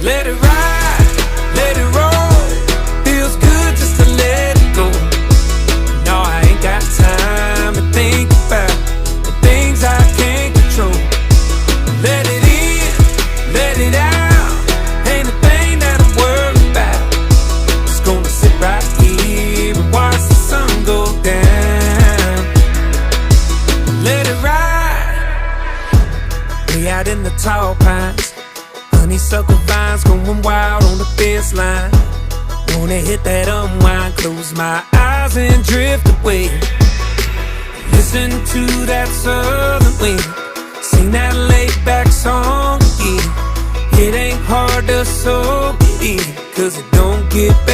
Let it ride, let it roll. Feels good just to let it go. No, I ain't got time to think about the things I can't control. Let it in, let it out. Ain't a thing that I'm worried about. Just gonna sit right here and watch the sun go down. Let it ride. Way out in the tall pines, honeysuckle vines going wild on the fence line. Wanna hit that unwind, close my eyes and drift away. Listen to that southern wind, sing that laid back song again. It ain't hard to soak it in, 'cause it don't get better